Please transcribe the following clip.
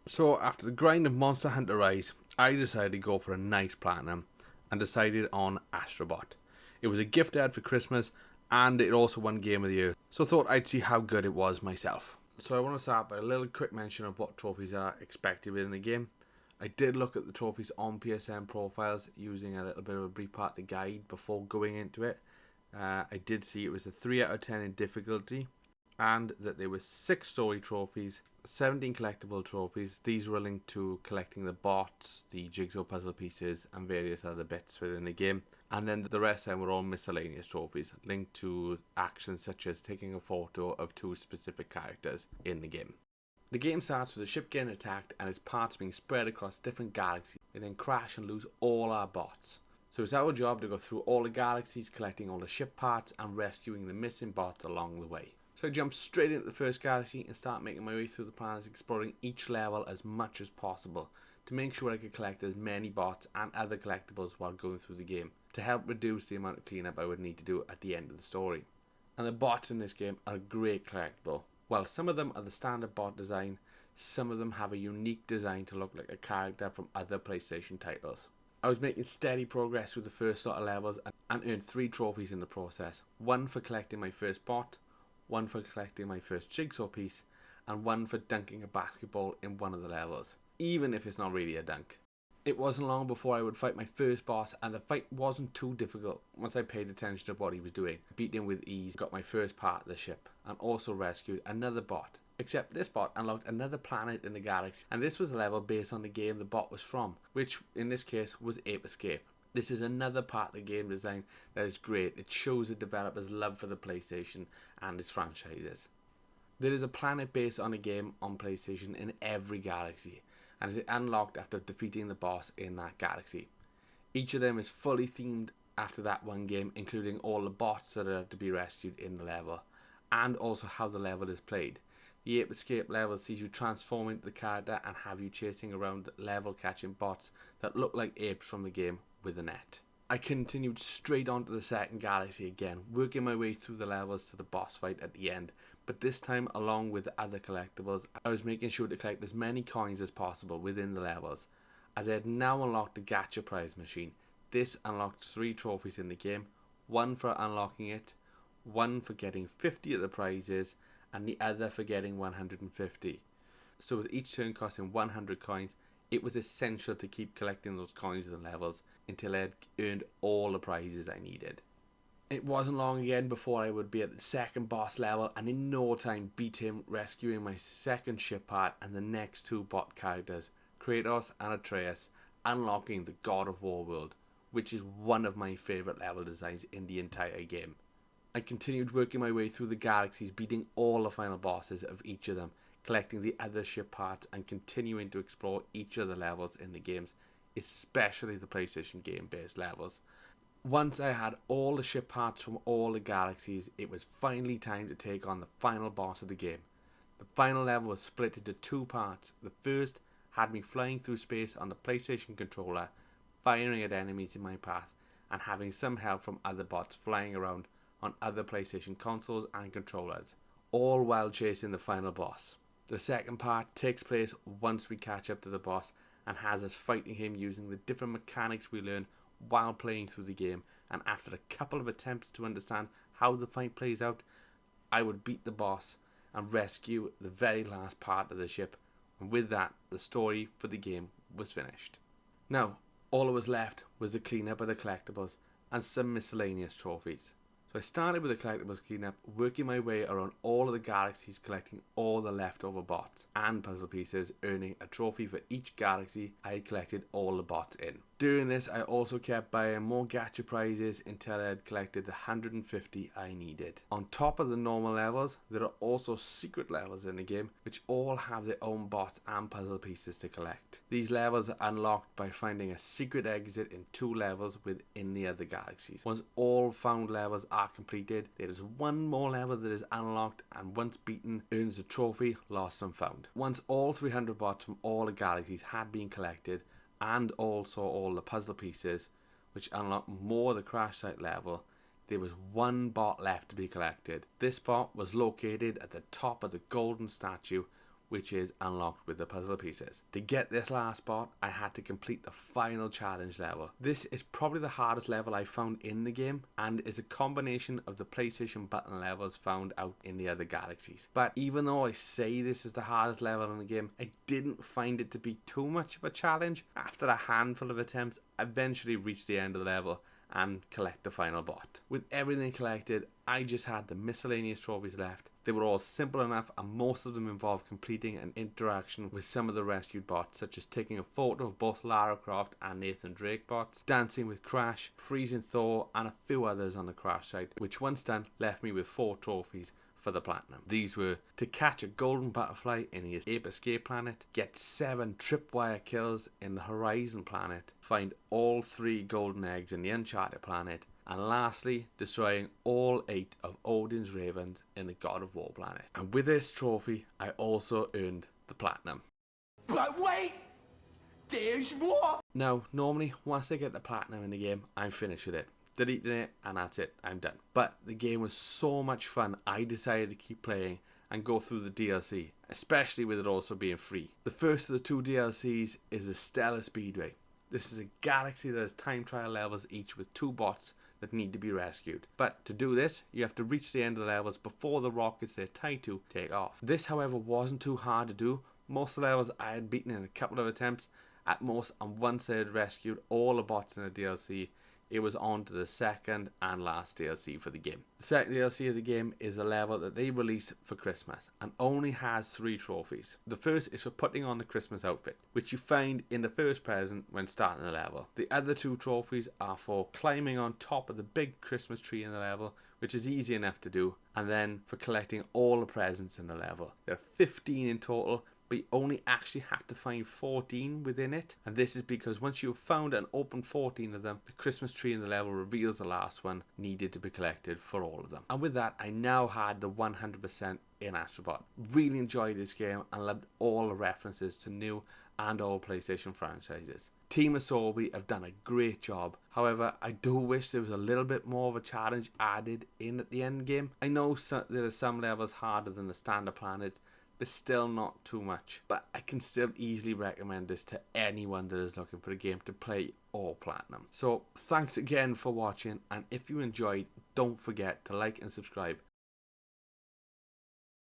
So after the grind of Monster Hunter Rise, I decided to go for a nice platinum and decided on Astro Bot. It was a gift I had for Christmas and it also won Game of the Year, so I thought I'd see how good it was myself. So I want to start by a little quick mention of what trophies are expected within the game. I did look at the trophies on PSN profiles using a little bit of a brief part of the guide before going into it. I did see it was a 3 out of 10 in difficulty, and that there were 6 story trophies, 17 collectible trophies. These were linked to collecting the bots, the jigsaw puzzle pieces, and various other bits within the game. And then the rest of them were all miscellaneous trophies linked to actions such as taking a photo of 2 specific characters in the game. The game starts with a ship getting attacked and its parts being spread across different galaxies. We then crash and lose all our bots. So it's our job to go through all the galaxies, collecting all the ship parts and rescuing the missing bots along the way. So I jump straight into the first galaxy and start making my way through the planets, exploring each level as much as possible to make sure I could collect as many bots and other collectibles while going through the game, to help reduce the amount of cleanup I would need to do at the end of the story. And the bots in this game are a great collectible. While some of them are the standard bot design, some of them have a unique design to look like a character from other PlayStation titles. I was making steady progress through the first lot of levels and earned 3 trophies in the process. One for collecting my first bot, one for collecting my first jigsaw piece, and one for dunking a basketball in one of the levels, even if it's not really a dunk. It wasn't long before I would fight my first boss, and the fight wasn't too difficult once I paid attention to what he was doing. I beat him with ease, got my first part of the ship, and also rescued another bot. Except this bot unlocked another planet in the galaxy, and this was a level based on the game the bot was from, which in this case was Ape Escape. This is another part of the game design that is great. It shows the developers' love for the PlayStation and its franchises. There is a planet based on a game on PlayStation in every galaxy, and is unlocked after defeating the boss in that galaxy. Each of them is fully themed after that one game, including all the bots that are to be rescued in the level, and also how the level is played. The Ape Escape level sees you transform into the character and have you chasing around level catching bots that look like apes from the game with a net. I continued straight on to the second galaxy again, working my way through the levels to the boss fight at the end, but this time along with other collectibles, I was making sure to collect as many coins as possible within the levels, as I had now unlocked the gacha prize machine. This unlocked 3 trophies in the game, one for unlocking it, one for getting 50 of the prizes, and the other for getting 150. So with each turn costing 100 coins, it was essential to keep collecting those coins and levels until I had earned all the prizes I needed. It wasn't long again before I would be at the second boss level, and in no time beat him, rescuing my second ship part and the next 2 bot characters, Kratos and Atreus, unlocking the God of War world, which is one of my favourite level designs in the entire game. I continued working my way through the galaxies, beating all the final bosses of each of them, collecting the other ship parts and continuing to explore each of the levels in the games, especially the PlayStation game based levels. Once I had all the ship parts from all the galaxies, it was finally time to take on the final boss of the game. The final level was split into 2 parts. The first had me flying through space on the PlayStation controller, firing at enemies in my path, and having some help from other bots flying around on other PlayStation consoles and controllers, all while chasing the final boss. The second part takes place once we catch up to the boss and has us fighting him using the different mechanics we learn while playing through the game, and after a couple of attempts to understand how the fight plays out, I would beat the boss and rescue the very last part of the ship, and with that the story for the game was finished. Now all that was left was the cleanup of the collectibles and some miscellaneous trophies. So I started with the collectibles cleanup, working my way around all of the galaxies, collecting all the leftover bots and puzzle pieces, earning a trophy for each galaxy I had collected all the bots in. During this, I also kept buying more gacha prizes until I had collected the 150 I needed. On top of the normal levels, there are also secret levels in the game, which all have their own bots and puzzle pieces to collect. These levels are unlocked by finding a secret exit in 2 levels within the other galaxies. Once all found levels are completed, there is one more level that is unlocked, and once beaten earns the trophy Lost and Found. Once all 300 bots from all the galaxies had been collected, and also all the puzzle pieces, which unlock more of the crash site level, there was one bot left to be collected. This bot was located at the top of the golden statue, which is unlocked with the puzzle pieces. To get this last bot, I had to complete the final challenge level. This is probably the hardest level I found in the game, and is a combination of the PlayStation button levels found out in the other galaxies. But even though I say this is the hardest level in the game, I didn't find it to be too much of a challenge. After a handful of attempts, I eventually reached the end of the level and collect the final bot. With everything collected, I just had the miscellaneous trophies left. They were all simple enough, and most of them involved completing an interaction with some of the rescued bots, such as taking a photo of both Lara Croft and Nathan Drake bots, dancing with Crash, freezing Thor, and a few others on the Crash site, which once done left me with 4 trophies for the platinum. These were to catch a golden butterfly in the Ape Escape planet, get 7 tripwire kills in the Horizon planet, find all 3 golden eggs in the Uncharted planet, and lastly, destroying all 8 of Odin's ravens in the God of War planet. And with this trophy, I also earned the platinum. But wait! There's more! Now, normally, once I get the platinum in the game, I'm finished with it. Deleting it, and that's it, I'm done. But the game was so much fun, I decided to keep playing and go through the DLC, especially with it also being free. The first of the 2 DLCs is the Stellar Speedway. This is a galaxy that has time trial levels each with 2 bots that need to be rescued. But to do this, you have to reach the end of the levels before the rockets they're tied to take off. This, however, wasn't too hard to do. Most of the levels I had beaten in a couple of attempts at most, and once I had rescued all the bots in the DLC, it was on to the second and last DLC for the game. The second DLC of the game is a level that they released for Christmas and only has 3 trophies. The first is for putting on the Christmas outfit, which you find in the first present when starting the level. The other 2 trophies are for climbing on top of the big Christmas tree in the level, which is easy enough to do, and then for collecting all the presents in the level. There are 15 in total, but you only actually have to find 14 within it, and this is because once you've found and opened 14 of them, the Christmas tree in the level reveals the last one needed to be collected for all of them. And with that, I now had the 100% in Astro Bot. Really enjoyed this game and loved all the references to new and old PlayStation franchises. Team Asobi have done a great job. However, I do wish there was a little bit more of a challenge added in at the end game. I know there are some levels harder than the standard planets, but still not too much. But I can still easily recommend this to anyone that is looking for a game to play or platinum. So thanks again for watching, and if you enjoyed, don't forget to like and subscribe